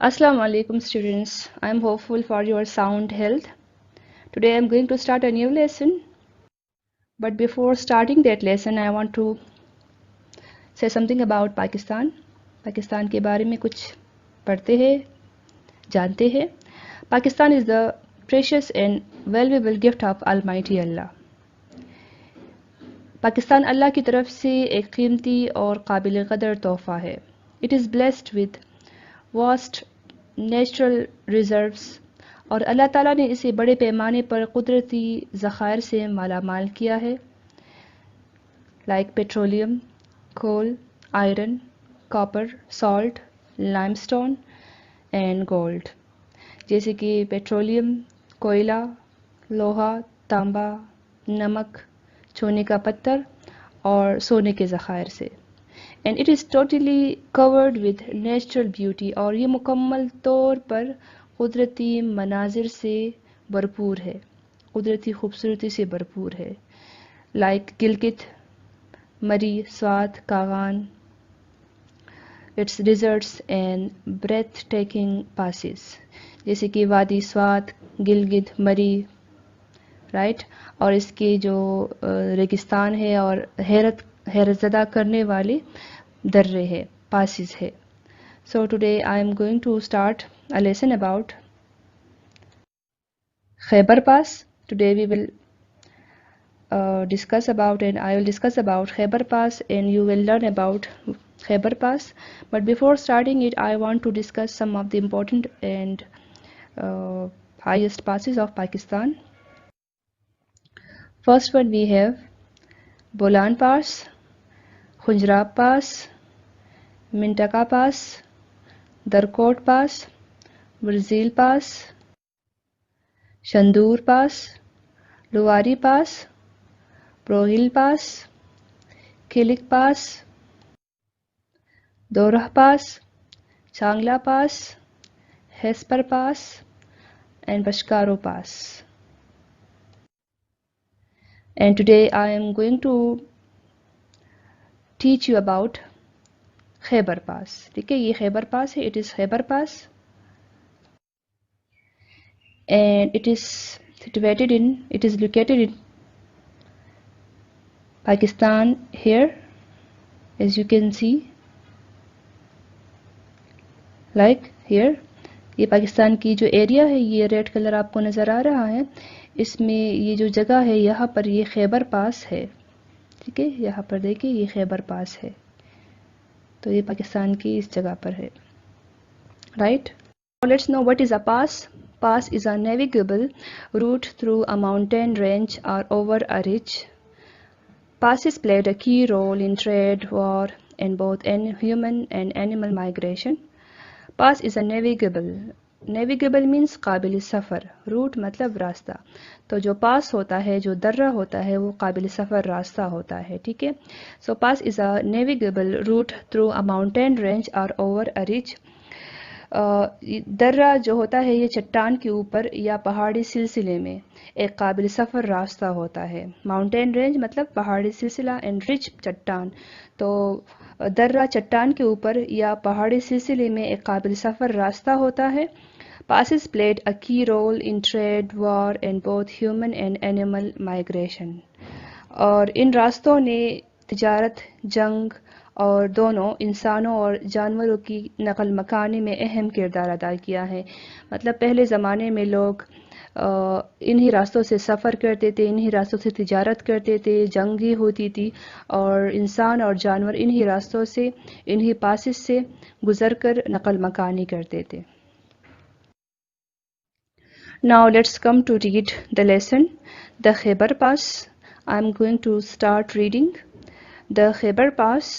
Assalamu alaikum students. I am hopeful for your sound health. Today I am going to start a new lesson. But before starting that lesson I want to say something about Pakistan. Pakistan के बारे में कुछ पढ़ते हैं, जानते हैं. Pakistan is the precious and valuable gift of Almighty Allah. Pakistan अल्लाह की तरफ से एक कीमती और काबिल कदर तोहफ़ा है. It is blessed with vast natural reserves और अल्लाह ताला ने इसे बड़े पैमाने पर कुदरती ज़खायर से मालामाल किया है, like petroleum, coal, iron, copper, salt, limestone and gold. जैसे कि पेट्रोलियम, कोयला, लोहा, तांबा, नमक, चूने का पत्थर और सोने के ज़खायर से. And it is totally covered with natural beauty और ये मुकम्मल तौर पर कुदरती मनाजिर से भरपूर है, कुदरती खूबसूरती से भरपूर है, like Gilgit, Murree, Swat, Kaghan, its deserts and breathtaking passes. जैसे कि वादी स्वात, गिलगित, मरी, राइट. और इसके जो रेगिस्तान है और हैरतज़दा करने वाले दर्रे है, पासिस है. So today I am going to start a lesson about Khyber Pass. Today we will discuss about and I will discuss about Khyber Pass and you will learn about Khyber Pass. But before starting it, I want to discuss some of the important and highest passes of Pakistan. First one we have Bolan Pass, Khunjrab Pass, Mintaka Pass, Darkot Pass, Brazil Pass, Shandur Pass, Luwari Pass, Prohil Pass, Kilik Pass, Dorah Pass, Changla Pass, Hesper Pass and Bashkaro Pass. And today I am going to teach you about Khyber Pass. ठीक है, ये Khyber Pass है, it is Khyber Pass and it is located in Pakistan here, as you can see, like here. ये पाकिस्तान की जो area है, ये red colour आपको नज़र आ रहा है, इसमें ये जो जगह है यहाँ पर ये खैबर पास है. ठीक है, यहाँ पर देखिए ये खैबर पास है, तो ये पाकिस्तान की इस जगह पर है, right. Let's know what is a pass. Pass is a navigable route through a mountain range or over a ridge. Passes played a key role in trade, war, and both human and animal migration. Pass is a navigable means काबिल सफ़र, root मतलब रास्ता. तो जो पास होता है, जो दर्रा होता है, वो काबिल सफ़र रास्ता होता है. ठीक है. So pass is a navigable route through a mountain range और ओवर अ रिज. दर्रा जो होता है ये चट्टान के ऊपर या पहाड़ी सिलसिले में एक काबिल सफ़र रास्ता होता है. माउंटेन रेंज मतलब पहाड़ी सिलसिला एंड रिच चट्टान. तो दर्रा चट्टान के ऊपर या पहाड़ी सिलसिले में एक काबिल सफ़र रास्ता होता है. Passes played a key role in trade, war and both human and animal migration. और इन रास्तों ने तिजारत, जंग और दोनों इंसानों और जानवरों की नकल मकानी में अहम किरदार अदा किया है. मतलब पहले ज़माने में लोग इन्हीं रास्तों से सफ़र करते थे, इन्हीं रास्तों से तिजारत करते थे, जंगी होती थी और इंसान और जानवर इन्हीं रास्तों से, इन्हीं पासिस से गुज़र कर नकल मकानी करते थे. Now let's come to read the lesson. The Khyber Pass. I am going to start reading. The Khyber Pass.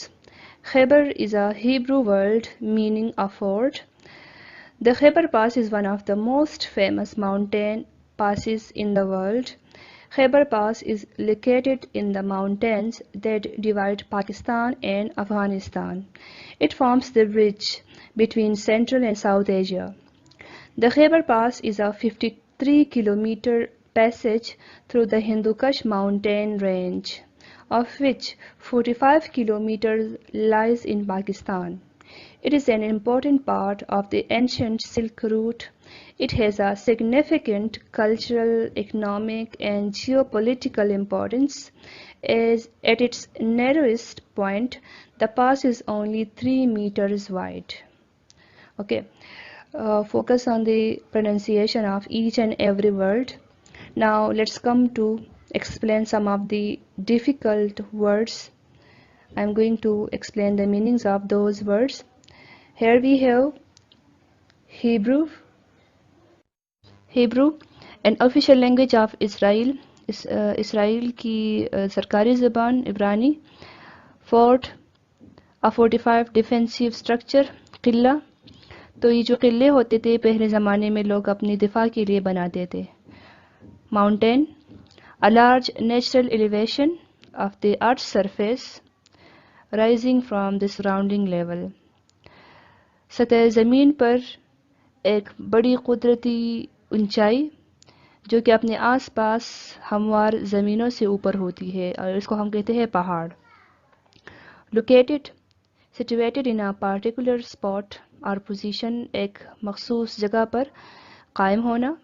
Khyber is a Hebrew word meaning a ford. The Khyber Pass is one of the most famous mountain passes in the world. Khyber Pass is located in the mountains that divide Pakistan and Afghanistan. It forms the bridge between Central and South Asia. The Khyber Pass is a 53-kilometer passage through the Hindu Kush mountain range, of which 45 kilometers lies in Pakistan. It is an important part of the ancient Silk Route. It has a significant cultural, economic, and geopolitical importance, as at its narrowest point, the pass is only 3 meters wide. Okay, focus on the pronunciation of each and every word. Now let's come to explain some of the difficult words. I'm going to explain the meanings of those words. Here we have Hebrew. Hebrew, an official language of Israel. Israel की सरकारी ज़बान इब्रानी. Fort, a fortified defensive structure. किला, तो ये जो किले होते थे पहले ज़माने में लोग अपनी दिफा के लिए बनाते थे. Mountain, a large natural elevation of the earth's surface rising from the surrounding level. सतह ज़मीन पर एक बड़ी कुदरती ऊंचाई जो कि अपने आसपास हमवार ज़मीनों से ऊपर होती है और इसको हम कहते हैं पहाड़. Located, situated in a particular spot और position, एक मखसूस जगह पर कायम होना.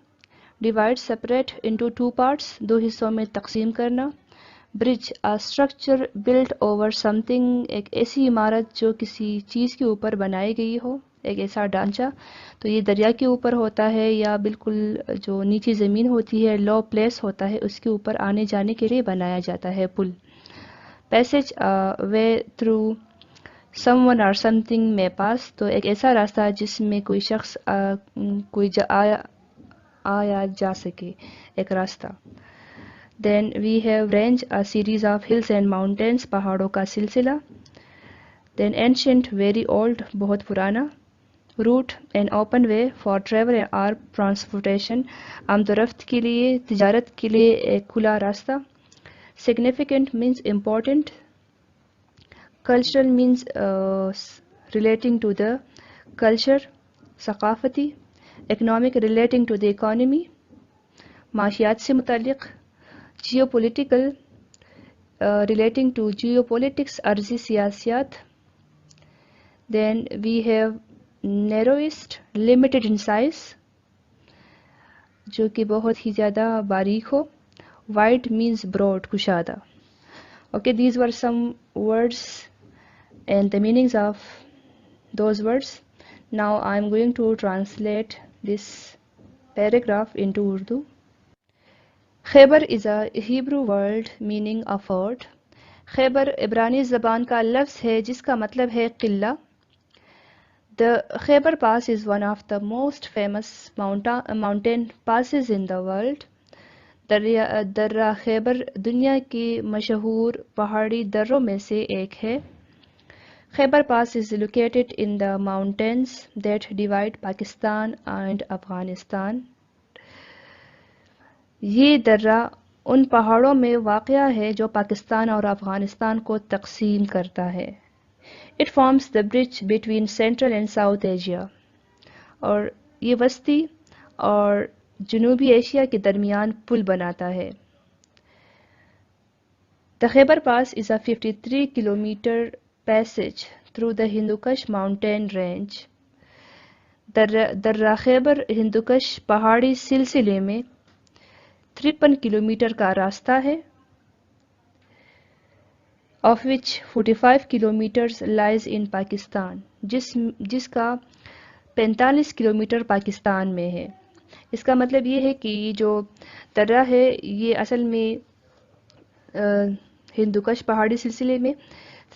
Divide, separate into two parts, दो हिस्सों में तकसीम करना. Bridge, a structure built over something, एक ऐसी इमारत जो किसी चीज़ के ऊपर बनाई गई हो, एक ऐसा ढांचा. तो ये दरिया के ऊपर होता है या बिल्कुल जो नीची ज़मीन होती है, लो प्लेस होता है, उसके ऊपर आने जाने के लिए बनाया जाता है पुल. पैसेज, वे थ्रू समवन और समथिंग में पास, तो एक ऐसा रास्ता जिसमें कोई शख्स आया जा सके, एक रास्ता. Then we have range, a series of hills and mountains, पहाड़ों का सिलसिला. देन एंशियंट, वेरी ओल्ड, बहुत पुराना. Route, an open way for travel और ट्रांसपोर्टेशन, आमदोरफ्त के लिए, तिजारत के लिए एक खुला रास्ता. Significant means important. Cultural means relating to the culture, सकाफती. Economic, relating to the economy, माशियात से मुतालिक. जियोपोलिटिकल, रिलेटिंग टू जियोपोलिटिक्स, अर्जी सियासियात. Then we have narrowest, limited in size, जो कि बहुत ही ज़्यादा बारीक हो. Wide means broad, कुशादा. Okay, these were some words and the meanings of those words. Now I am going to translate this paragraph into Urdu. Khaybar is a Hebrew word meaning a fort. Khyber इब्रानी ज़बान का लफ्ज़ है जिसका मतलब है किला. The Khyber Pass is one of the most famous mountain passes in the world. दर्रा खैबर दुनिया की मशहूर पहाड़ी दर्रों में से एक है. Khyber Pass is located in the mountains that divide Pakistan and Afghanistan. ये दर्रा उन पहाड़ों में वाक़या है जो पाकिस्तान और अफ़गानिस्तान को तक़सीम करता है. It forms the bridge between Central and South Asia. और ये वस्ती और जनूबी एशिया के दरमियान पुल बनाता है. The Khyber Pass is a 53 kilometer passage through the Hindu Kush mountain range. दर्रा खैबर हिंदुकश पहाड़ी सिलसिले में 53 किलोमीटर का रास्ता है. of which 45 kilometers lies in Pakistan, जिसका 45 किलोमीटर पाकिस्तान में है. इसका मतलब ये है कि जो दर्रा है ये असल में हिंदुकश पहाड़ी सिलसिले में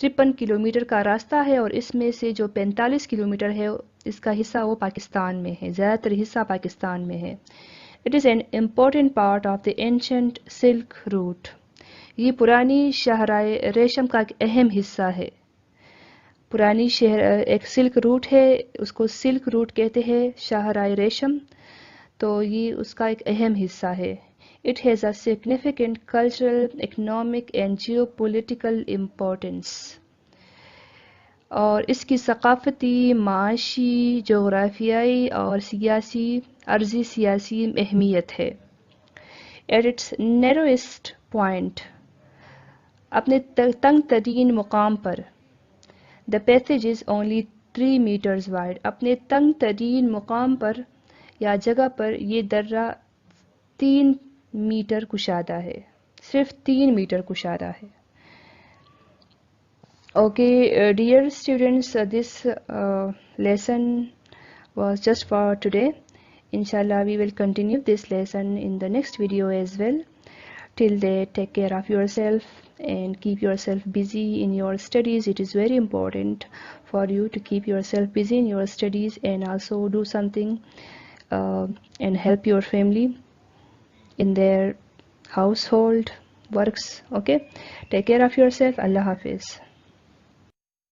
53 किलोमीटर का रास्ता है और इसमें से जो 45 किलोमीटर है इसका हिस्सा वो पाकिस्तान में है, ज़्यादातर हिस्सा पाकिस्तान में है. It is an important part of the ancient silk route. ये पुरानी शाहराए रेशम का एक अहम हिस्सा है. पुरानी शहर एक सिल्क रूट है, उसको सिल्क रूट कहते हैं, शाहराए रेशम, तो ये उसका एक अहम हिस्सा है. It has a significant cultural, economic and geopolitical importance. और इसकी सकाफती, माशी, जोग्राफियाई और सियासी, अर्जी सियासी अहमियत है. एट इट्स नैरोएस्ट पॉइंट, अपने तंग तरीन मुकाम पर, the passage is only 3 meters wide. अपने तंग तरीन मुकाम पर या जगह पर ये दर्रा 3 मीटर कुशादा है, सिर्फ 3 मीटर कुशादा है. Okay, dear students, this lesson was just for today. Inshallah, we will continue this lesson in the next video as well. Till then, take care of yourself and keep yourself busy in your studies. It is very important for you to keep yourself busy in your studies and also do something and help your family in their household works. Okay, take care of yourself. Allah Hafiz.